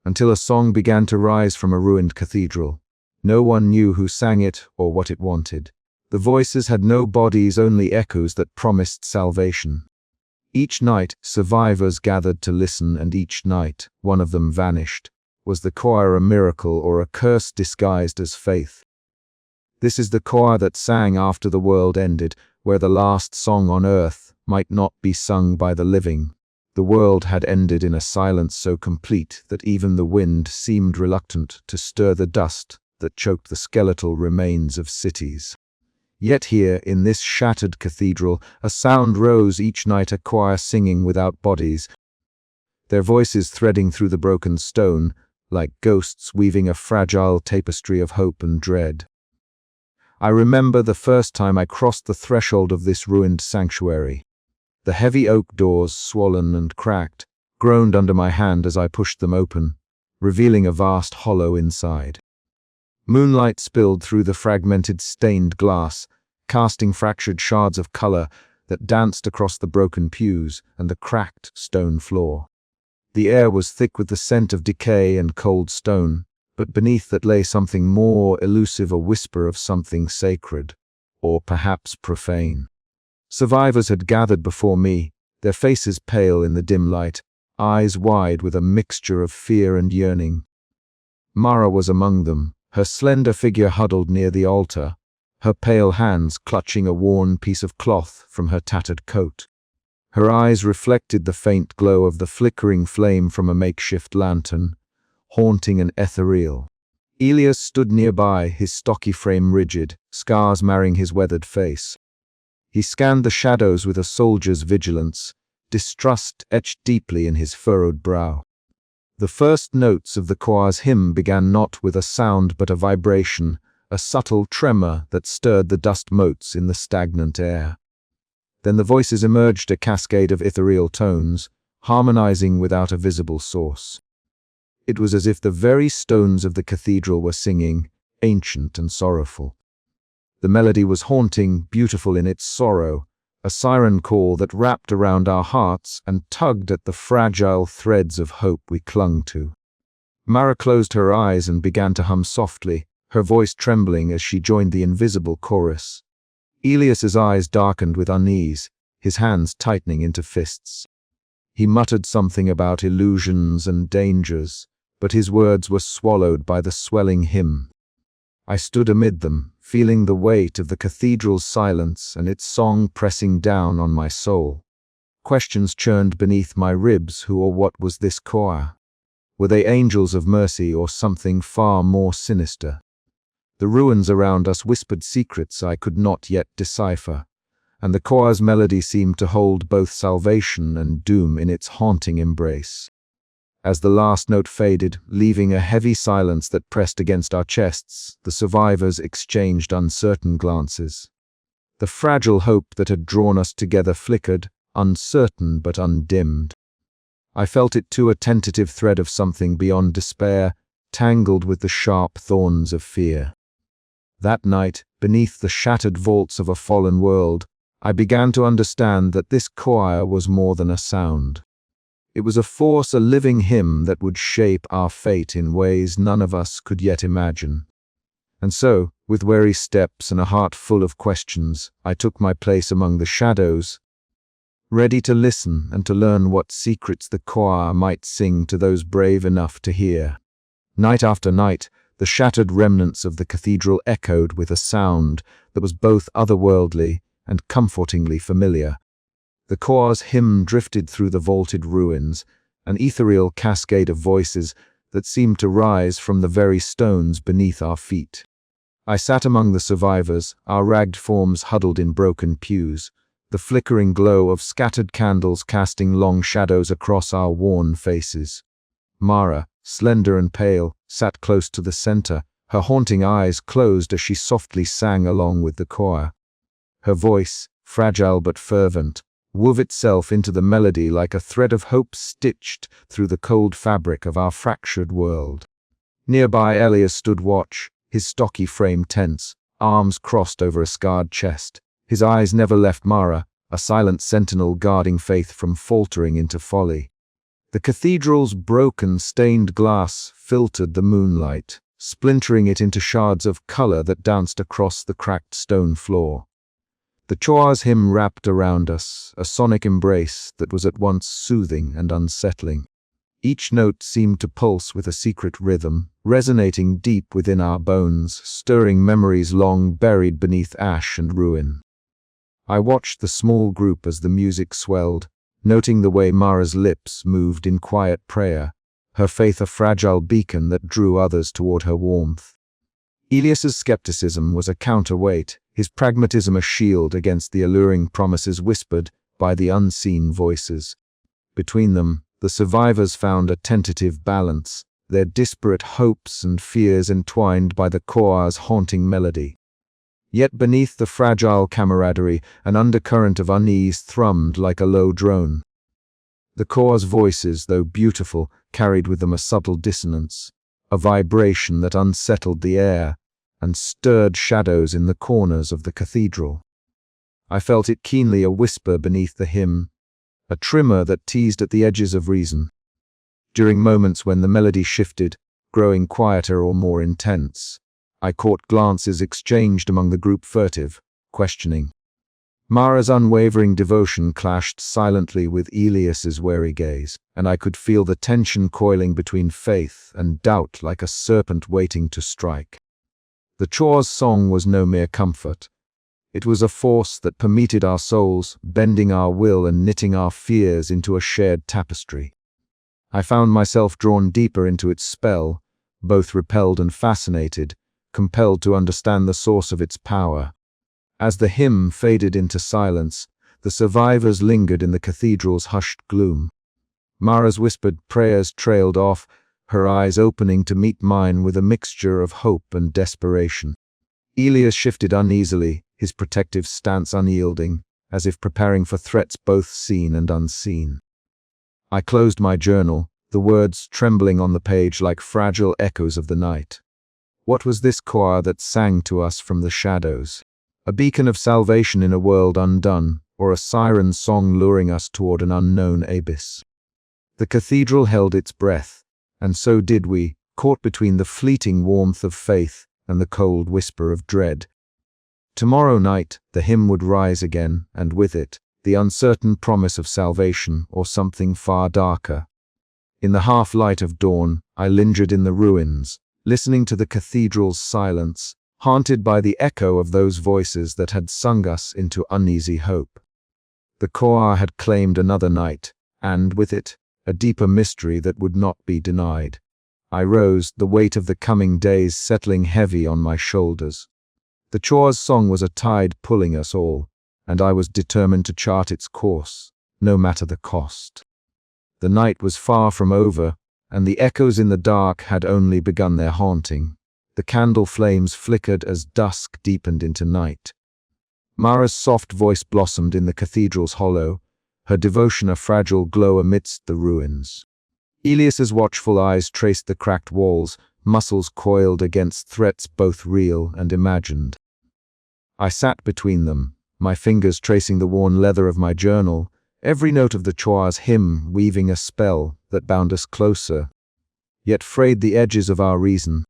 until a song began to rise from a ruined cathedral. No one knew who sang it or what it wanted. The voices had no bodies, only echoes that promised salvation. Each night, survivors gathered to listen, and each night, one of them vanished. Was the choir a miracle or a curse disguised as faith? This is the choir that sang after the world ended, where the last song on earth might not be sung by the living. The world had ended in a silence so complete that even the wind seemed reluctant to stir the dust that choked the skeletal remains of cities. Yet here, in this shattered cathedral, a sound rose each night, a choir singing without bodies, their voices threading through the broken stone, like ghosts weaving a fragile tapestry of hope and dread. I remember the first time I crossed the threshold of this ruined sanctuary. The heavy oak doors, swollen and cracked, groaned under my hand as I pushed them open, revealing a vast hollow inside. Moonlight spilled through the fragmented stained glass, casting fractured shards of color that danced across the broken pews and the cracked stone floor. The air was thick with the scent of decay and cold stone, but beneath that lay something more elusive, a whisper of something sacred, or perhaps profane. Survivors had gathered before me, their faces pale in the dim light, eyes wide with a mixture of fear and yearning. Mara was among them, her slender figure huddled near the altar, her pale hands clutching a worn piece of cloth from her tattered coat. Her eyes reflected the faint glow of the flickering flame from a makeshift lantern, haunting and ethereal. Elias stood nearby, his stocky frame rigid, scars marring his weathered face. He scanned the shadows with a soldier's vigilance, distrust etched deeply in his furrowed brow. The first notes of the choir's hymn began not with a sound but a vibration, a subtle tremor that stirred the dust motes in the stagnant air. Then the voices emerged, a cascade of ethereal tones, harmonizing without a visible source. It was as if the very stones of the cathedral were singing, ancient and sorrowful. The melody was haunting, beautiful in its sorrow, a siren call that wrapped around our hearts and tugged at the fragile threads of hope we clung to. Mara closed her eyes and began to hum softly, her voice trembling as she joined the invisible chorus. Elias's eyes darkened with unease, his hands tightening into fists. He muttered something about illusions and dangers, but his words were swallowed by the swelling hymn. I stood amid them, feeling the weight of the cathedral's silence and its song pressing down on my soul. Questions churned beneath my ribs. Who or what was this choir? Were they angels of mercy or something far more sinister? The ruins around us whispered secrets I could not yet decipher, and the choir's melody seemed to hold both salvation and doom in its haunting embrace. As the last note faded, leaving a heavy silence that pressed against our chests, the survivors exchanged uncertain glances. The fragile hope that had drawn us together flickered, uncertain but undimmed. I felt it too, a tentative thread of something beyond despair, tangled with the sharp thorns of fear. That night, beneath the shattered vaults of a fallen world, I began to understand that this choir was more than a sound. It was a force, a living hymn that would shape our fate in ways none of us could yet imagine. And so, with wary steps and a heart full of questions, I took my place among the shadows, ready to listen and to learn what secrets the choir might sing to those brave enough to hear. Night after night, the shattered remnants of the cathedral echoed with a sound that was both otherworldly and comfortingly familiar. The choir's hymn drifted through the vaulted ruins, an ethereal cascade of voices that seemed to rise from the very stones beneath our feet. I sat among the survivors, our ragged forms huddled in broken pews, the flickering glow of scattered candles casting long shadows across our worn faces. Mara, slender and pale, sat close to the center, her haunting eyes closed as she softly sang along with the choir. Her voice, fragile but fervent, wove itself into the melody like a thread of hope stitched through the cold fabric of our fractured world. Nearby, Elias stood watch, his stocky frame tense, arms crossed over a scarred chest. His eyes never left Mara, a silent sentinel guarding faith from faltering into folly. The cathedral's broken, stained glass filtered the moonlight, splintering it into shards of color that danced across the cracked stone floor. The choir's hymn wrapped around us, a sonic embrace that was at once soothing and unsettling. Each note seemed to pulse with a secret rhythm, resonating deep within our bones, stirring memories long buried beneath ash and ruin. I watched the small group as the music swelled, noting the way Mara's lips moved in quiet prayer, her faith a fragile beacon that drew others toward her warmth. Elias's skepticism was a counterweight, his pragmatism a shield against the alluring promises whispered by the unseen voices. Between them, the survivors found a tentative balance, their disparate hopes and fears entwined by the choir's haunting melody. Yet beneath the fragile camaraderie, an undercurrent of unease thrummed like a low drone. The choir's voices, though beautiful, carried with them a subtle dissonance, a vibration that unsettled the air and stirred shadows in the corners of the cathedral. I felt it keenly, a whisper beneath the hymn, a tremor that teased at the edges of reason. During moments when the melody shifted, growing quieter or more intense, I caught glances exchanged among the group, furtive, questioning. Mara's unwavering devotion clashed silently with Elias's wary gaze, and I could feel the tension coiling between faith and doubt like a serpent waiting to strike. The choir's song was no mere comfort. It was a force that permeated our souls, bending our will and knitting our fears into a shared tapestry. I found myself drawn deeper into its spell, both repelled and fascinated, compelled to understand the source of its power. As the hymn faded into silence, the survivors lingered in the cathedral's hushed gloom. Mara's whispered prayers trailed off, her eyes opening to meet mine with a mixture of hope and desperation. Elias shifted uneasily, his protective stance unyielding, as if preparing for threats both seen and unseen. I closed my journal, the words trembling on the page like fragile echoes of the night. What was this choir that sang to us from the shadows? A beacon of salvation in a world undone, or a siren song luring us toward an unknown abyss? The cathedral held its breath, and so did we, caught between the fleeting warmth of faith and the cold whisper of dread. Tomorrow night, the hymn would rise again, and with it, the uncertain promise of salvation or something far darker. In the half-light of dawn, I lingered in the ruins, listening to the cathedral's silence, haunted by the echo of those voices that had sung us into uneasy hope. The choir had claimed another night, and with it, a deeper mystery that would not be denied. I rose, the weight of the coming days settling heavy on my shoulders. The choir's song was a tide pulling us all, and I was determined to chart its course, no matter the cost. The night was far from over, and the echoes in the dark had only begun their haunting. The candle flames flickered as dusk deepened into night. Mara's soft voice blossomed in the cathedral's hollow, her devotion a fragile glow amidst the ruins. Elias's watchful eyes traced the cracked walls, muscles coiled against threats both real and imagined. I sat between them, my fingers tracing the worn leather of my journal, every note of the choir's hymn weaving a spell that bound us closer, yet frayed the edges of our reason.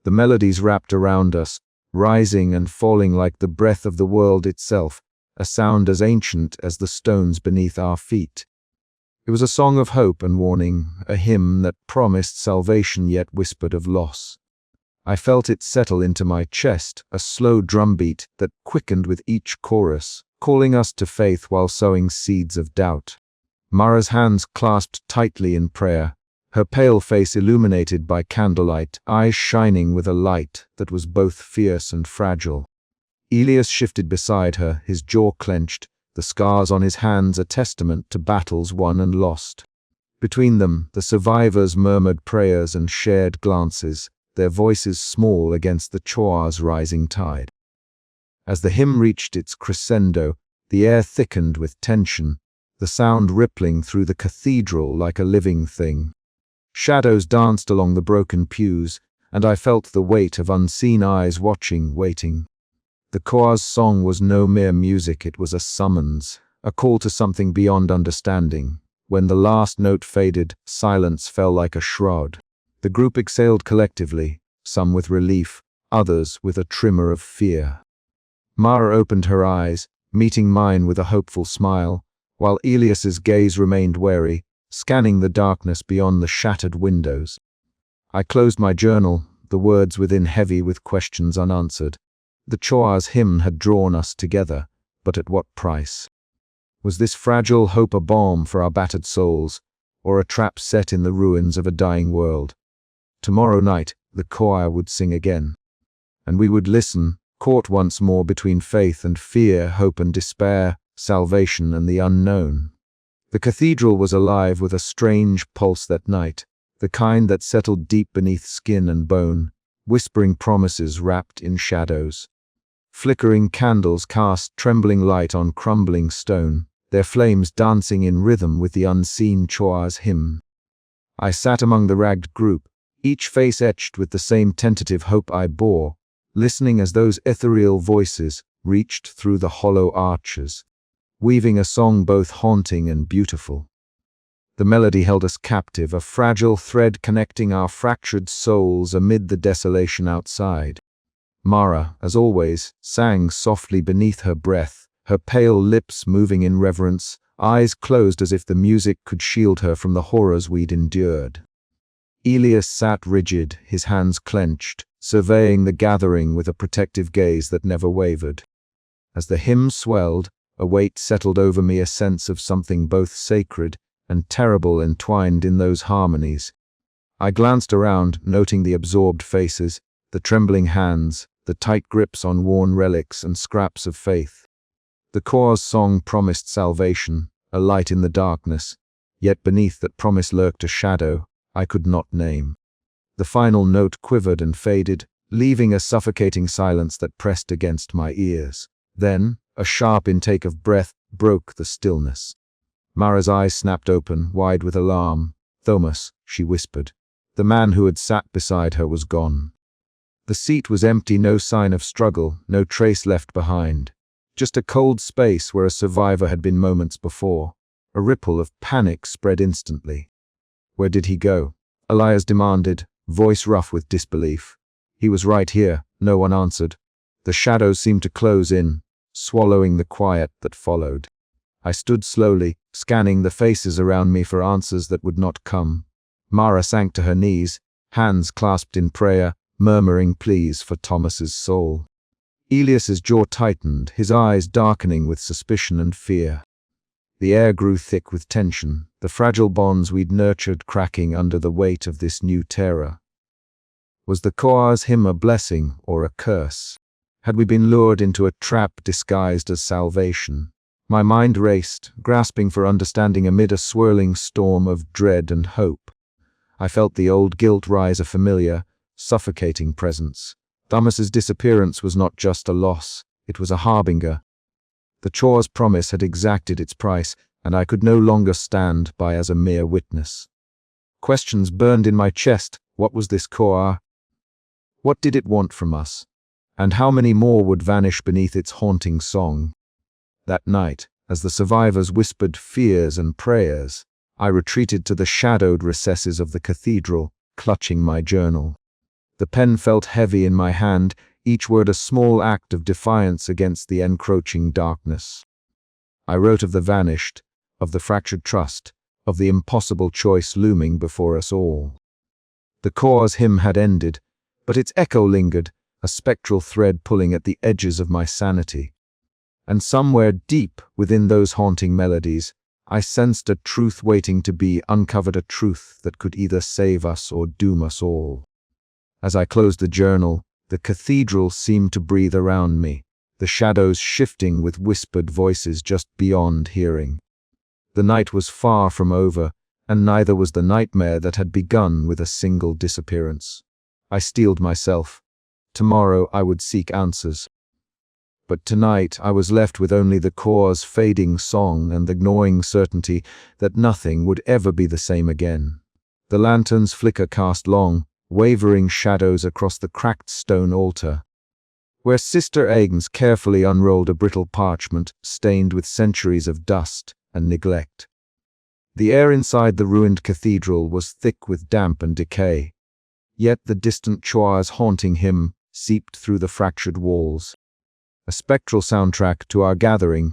The melodies wrapped around us, rising and falling like the breath of the world itself, a sound as ancient as the stones beneath our feet. It was a song of hope and warning, a hymn that promised salvation yet whispered of loss. I felt it settle into my chest, a slow drumbeat that quickened with each chorus, calling us to faith while sowing seeds of doubt. Mara's hands clasped tightly in prayer, her pale face illuminated by candlelight, eyes shining with a light that was both fierce and fragile. Elias shifted beside her, his jaw clenched, the scars on his hands a testament to battles won and lost. Between them, the survivors murmured prayers and shared glances, their voices small against the choir's rising tide. As the hymn reached its crescendo, the air thickened with tension, the sound rippling through the cathedral like a living thing. Shadows danced along the broken pews, and I felt the weight of unseen eyes watching, waiting. The choir's song was no mere music, it was a summons, a call to something beyond understanding, When the last note faded, silence fell like a shroud. The group exhaled collectively, some with relief, others with a tremor of fear. Mara opened her eyes, meeting mine with a hopeful smile, while Elias's gaze remained wary, scanning the darkness beyond the shattered windows. I closed my journal, the words within heavy with questions unanswered. The Choir's hymn had drawn us together, but at what price? Was this fragile hope a balm for our battered souls, or a trap set in the ruins of a dying world? Tomorrow night, the choir would sing again, and we would listen, caught once more between faith and fear, hope and despair, salvation and the unknown. The cathedral was alive with a strange pulse that night, the kind that settled deep beneath skin and bone, whispering promises wrapped in shadows. Flickering candles cast trembling light on crumbling stone, their flames dancing in rhythm with the unseen Choir's hymn. I sat among the ragged group, each face etched with the same tentative hope I bore, listening as those ethereal voices reached through the hollow arches, weaving a song both haunting and beautiful. The melody held us captive, a fragile thread connecting our fractured souls amid the desolation outside. Mara, as always, sang softly beneath her breath, her pale lips moving in reverence, eyes closed as if the music could shield her from the horrors we'd endured. Elias sat rigid, his hands clenched, surveying the gathering with a protective gaze that never wavered. As the hymn swelled, a weight settled over me, a sense of something both sacred and terrible entwined in those harmonies. I glanced around, noting the absorbed faces, the trembling hands, the tight grips on worn relics and scraps of faith. The choir's song promised salvation, a light in the darkness, yet beneath that promise lurked a shadow I could not name. The final note quivered and faded, leaving a suffocating silence that pressed against my ears. Then, a sharp intake of breath broke the stillness. Mara's eyes snapped open, wide with alarm. "Thomas," she whispered. The man who had sat beside her was gone. The seat was empty, no sign of struggle, no trace left behind. Just a cold space where a survivor had been moments before. A ripple of panic spread instantly. "Where did he go?" Elias demanded, voice rough with disbelief. "He was right here," no one answered. The shadows seemed to close in, swallowing the quiet that followed. I stood slowly, scanning the faces around me for answers that would not come. Mara sank to her knees, hands clasped in prayer, murmuring pleas for Thomas's soul. Elias's jaw tightened, his eyes darkening with suspicion and fear. The air grew thick with tension, the fragile bonds we'd nurtured cracking under the weight of this new terror. Was the choir's hymn a blessing or a curse? Had we been lured into a trap disguised as salvation? My mind raced, grasping for understanding amid a swirling storm of dread and hope. I felt the old guilt rise, a familiar, suffocating presence. Thomas's disappearance was not just a loss, it was a harbinger. The choir's promise had exacted its price, and I could no longer stand by as a mere witness. Questions burned in my chest. What was this choir? What did it want from us? And how many more would vanish beneath its haunting song? That night, as the survivors whispered fears and prayers, I retreated to the shadowed recesses of the cathedral, clutching my journal. The pen felt heavy in my hand, each word a small act of defiance against the encroaching darkness. I wrote of the vanished, of the fractured trust, of the impossible choice looming before us all. The choir's hymn had ended, but its echo lingered, a spectral thread pulling at the edges of my sanity. And somewhere deep within those haunting melodies, I sensed a truth waiting to be uncovered, a truth that could either save us or doom us all. As I closed the journal, the cathedral seemed to breathe around me, the shadows shifting with whispered voices just beyond hearing. The night was far from over, and neither was the nightmare that had begun with a single disappearance. I steeled myself. Tomorrow I would seek answers. But tonight I was left with only the choir's fading song and the gnawing certainty that nothing would ever be the same again. The lantern's flicker cast long, wavering shadows across the cracked stone altar, where Sister Agnes carefully unrolled a brittle parchment stained with centuries of dust and neglect. The air inside the ruined cathedral was thick with damp and decay, yet the distant choirs haunting him seeped through the fractured walls. A spectral soundtrack to our gathering.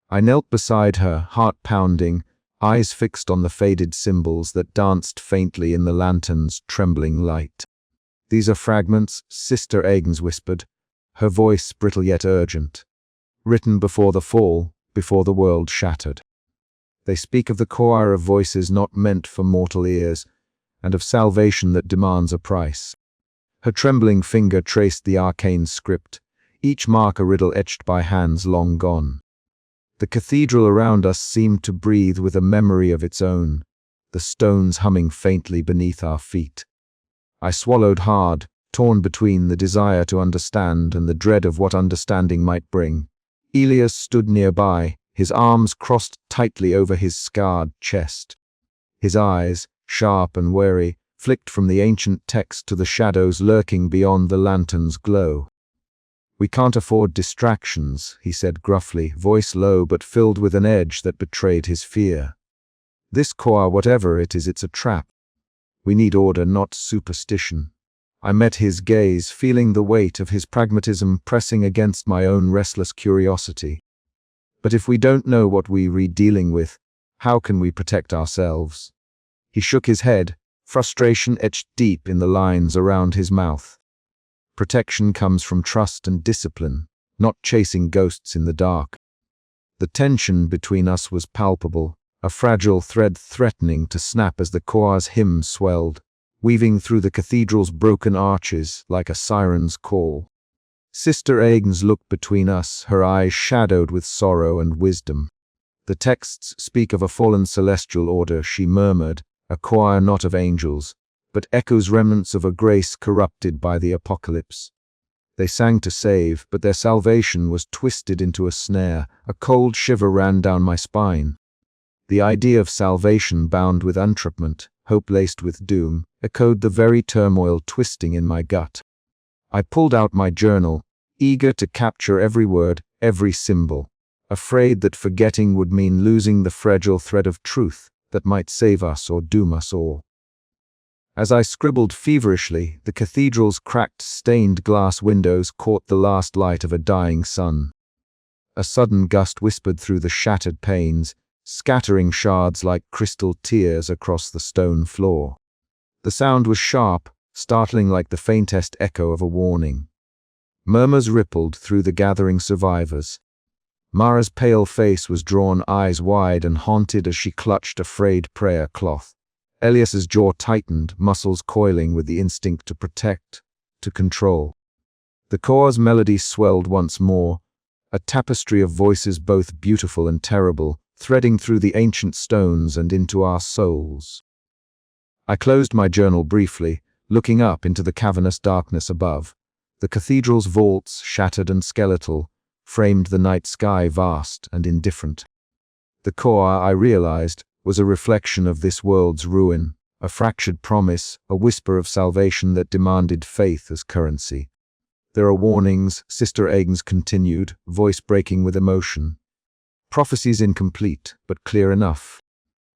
I knelt beside her, heart pounding, eyes fixed on the faded symbols that danced faintly in the lantern's trembling light. "These are fragments," Sister Agnes whispered, her voice brittle yet urgent. "Written before the fall, before the world shattered. They speak of the choir of voices not meant for mortal ears, and of salvation that demands a price." Her trembling finger traced the arcane script, each mark a riddle etched by hands long gone. The cathedral around us seemed to breathe with a memory of its own, the stones humming faintly beneath our feet. I swallowed hard, torn between the desire to understand and the dread of what understanding might bring. Elias stood nearby, his arms crossed tightly over his scarred chest. His eyes, sharp and wary, flicked from the ancient text to the shadows lurking beyond the lantern's glow. "We can't afford distractions," he said gruffly, voice low but filled with an edge that betrayed his fear. "This choir, whatever it is, it's a trap. We need order, not superstition." I met his gaze, feeling the weight of his pragmatism pressing against my own restless curiosity. "But if we don't know what we're dealing with, how can we protect ourselves?" He shook his head, frustration etched deep in the lines around his mouth. "Protection comes from trust and discipline, not chasing ghosts in the dark." The tension between us was palpable, a fragile thread threatening to snap as the choir's hymn swelled, weaving through the cathedral's broken arches like a siren's call. Sister Agnes looked between us, her eyes shadowed with sorrow and wisdom. "The texts speak of a fallen celestial order," she murmured, "a choir not of angels, but echoes remnants of a grace corrupted by the apocalypse. They sang to save, but their salvation was twisted into a snare. A cold shiver ran down my spine. The idea of salvation bound with entrapment, hope laced with doom, echoed the very turmoil twisting in my gut. I pulled out my journal, eager to capture every word, every symbol, afraid that forgetting would mean losing the fragile thread of truth that might save us or doom us all. As I scribbled feverishly, the cathedral's cracked, stained glass windows caught the last light of a dying sun. A sudden gust whispered through the shattered panes, scattering shards like crystal tears across the stone floor. The sound was sharp, startling like the faintest echo of a warning. Murmurs rippled through the gathering survivors. Mara's pale face was drawn, eyes wide and haunted as she clutched a frayed prayer cloth. Elias's jaw tightened, muscles coiling with the instinct to protect, to control. The choir's melody swelled once more, a tapestry of voices both beautiful and terrible, threading through the ancient stones and into our souls. I closed my journal briefly, looking up into the cavernous darkness above. The cathedral's vaults, shattered and skeletal, framed the night sky vast and indifferent. The choir, I realized, was a reflection of this world's ruin, a fractured promise, a whisper of salvation that demanded faith as currency. "There are warnings," Sister Agnes continued, voice breaking with emotion. "Prophecies incomplete, but clear enough.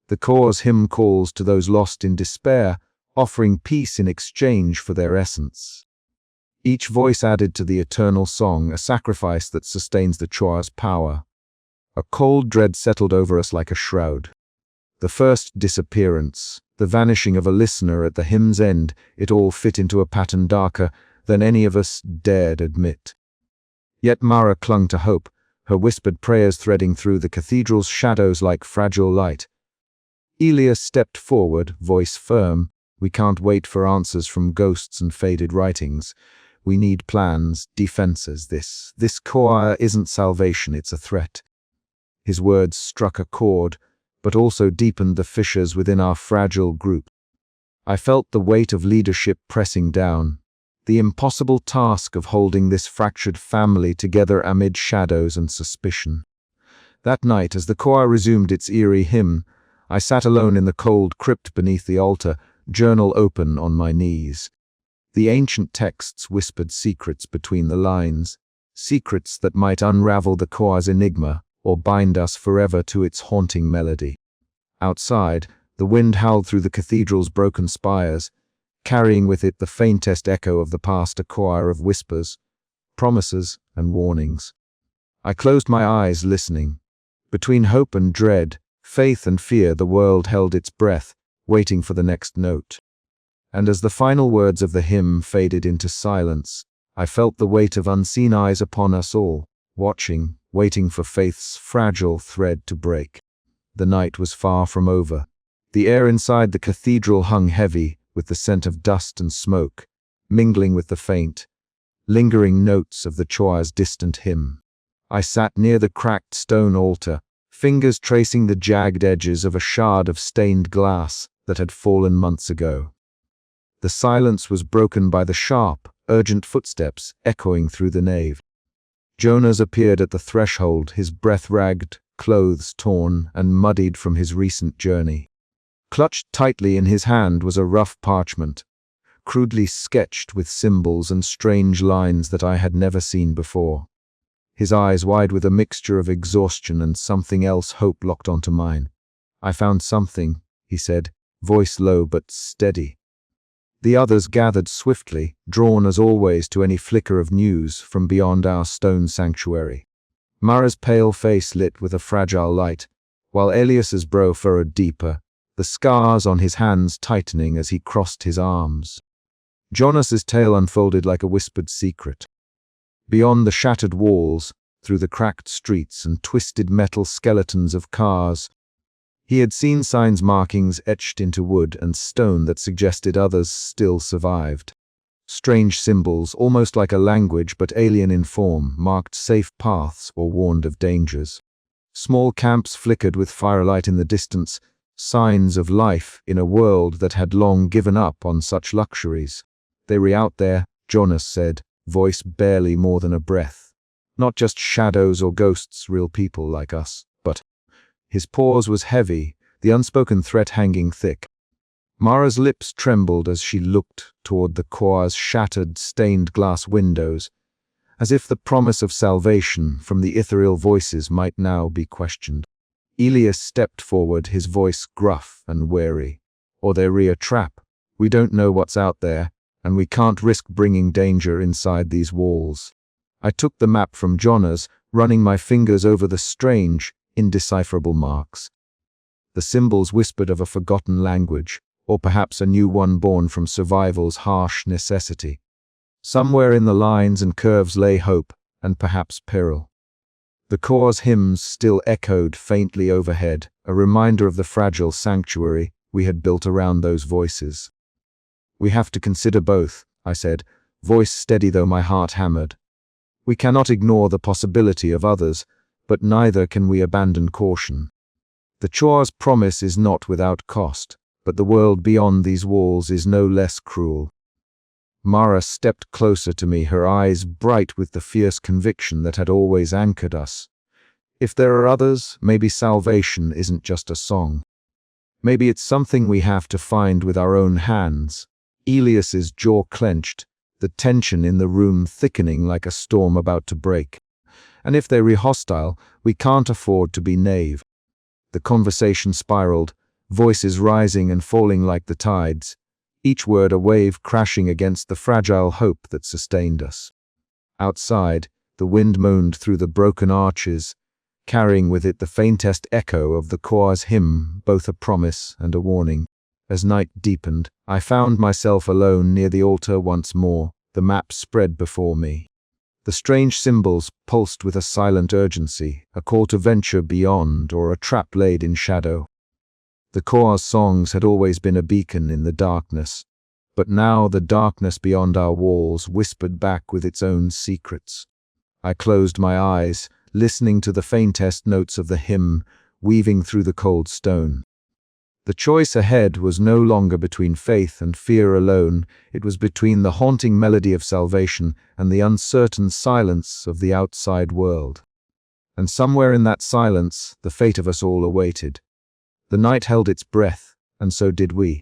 The choir's hymn calls to those lost in despair, offering peace in exchange for their essence. Each voice added to the eternal song, a sacrifice that sustains the choir's power." A cold dread settled over us like a shroud. The first disappearance, the vanishing of a listener at the hymn's end, it all fit into a pattern darker than any of us dared admit. Yet Mara clung to hope, her whispered prayers threading through the cathedral's shadows like fragile light. Elias stepped forward, voice firm. "We can't wait for answers from ghosts and faded writings. We need plans, defenses. This choir isn't salvation, it's a threat." His words struck a chord, but also deepened the fissures within our fragile group. I felt the weight of leadership pressing down, the impossible task of holding this fractured family together amid shadows and suspicion. That night, as the choir resumed its eerie hymn, I sat alone in the cold crypt beneath the altar, journal open on my knees. The ancient texts whispered secrets between the lines, secrets that might unravel the choir's enigma or bind us forever to its haunting melody. Outside, the wind howled through the cathedral's broken spires, carrying with it the faintest echo of the past, a choir of whispers, promises, and warnings. I closed my eyes, listening. Between hope and dread, faith and fear, the world held its breath, waiting for the next note. And as the final words of the hymn faded into silence, I felt the weight of unseen eyes upon us all, watching, waiting for faith's fragile thread to break. The night was far from over. The air inside the cathedral hung heavy, with the scent of dust and smoke, mingling with the faint, lingering notes of the choir's distant hymn. I sat near the cracked stone altar, fingers tracing the jagged edges of a shard of stained glass that had fallen months ago. The silence was broken by the sharp, urgent footsteps echoing through the nave. Jonas appeared at the threshold, his breath ragged, clothes torn and muddied from his recent journey. Clutched tightly in his hand was a rough parchment, crudely sketched with symbols and strange lines that I had never seen before. His eyes wide with a mixture of exhaustion and something else, hope locked onto mine. "I found something," he said, voice low but steady. The others gathered swiftly, drawn as always to any flicker of news from beyond our stone sanctuary. Mara's pale face lit with a fragile light, while Elias's brow furrowed deeper, the scars on his hands tightening as he crossed his arms. Jonas's tale unfolded like a whispered secret. Beyond the shattered walls, through the cracked streets and twisted metal skeletons of cars, he had seen signs, markings etched into wood and stone that suggested others still survived. Strange symbols, almost like a language but alien in form, marked safe paths or warned of dangers. Small camps flickered with firelight in the distance, signs of life in a world that had long given up on such luxuries. "They were out there," Jonas said, voice barely more than a breath. "Not just shadows or ghosts, real people like us, but—" His pause was heavy, the unspoken threat hanging thick. Mara's lips trembled as she looked toward the choir's shattered, stained glass windows, as if the promise of salvation from the ethereal voices might now be questioned. Elias stepped forward, his voice gruff and wary. "Or they're a trap. We don't know what's out there, and we can't risk bringing danger inside these walls." I took the map from Jonas, running my fingers over the strange, indecipherable marks. The symbols whispered of a forgotten language, or perhaps a new one born from survival's harsh necessity. Somewhere in the lines and curves lay hope, and perhaps peril. The choir's hymns still echoed faintly overhead, a reminder of the fragile sanctuary we had built around those voices. "We have to consider both," I said, voice steady though my heart hammered. "We cannot ignore the possibility of others, but neither can we abandon caution. The choir's promise is not without cost, but the world beyond these walls is no less cruel." Mara stepped closer to me, her eyes bright with the fierce conviction that had always anchored us. If there are others, maybe salvation isn't just a song. Maybe it's something we have to find with our own hands. Elias's jaw clenched, the tension in the room thickening like a storm about to break. And if they're hostile, we can't afford to be naive. The conversation spiraled, voices rising and falling like the tides, each word a wave crashing against the fragile hope that sustained us. Outside, the wind moaned through the broken arches, carrying with it the faintest echo of the choir's hymn, both a promise and a warning. As night deepened, I found myself alone near the altar once more, the map spread before me. The strange symbols pulsed with a silent urgency, a call to venture beyond or a trap laid in shadow. The choir's songs had always been a beacon in the darkness, but now the darkness beyond our walls whispered back with its own secrets. I closed my eyes, listening to the faintest notes of the hymn weaving through the cold stone. The choice ahead was no longer between faith and fear alone, it was between the haunting melody of salvation and the uncertain silence of the outside world. And somewhere in that silence, the fate of us all awaited. The night held its breath, and so did we.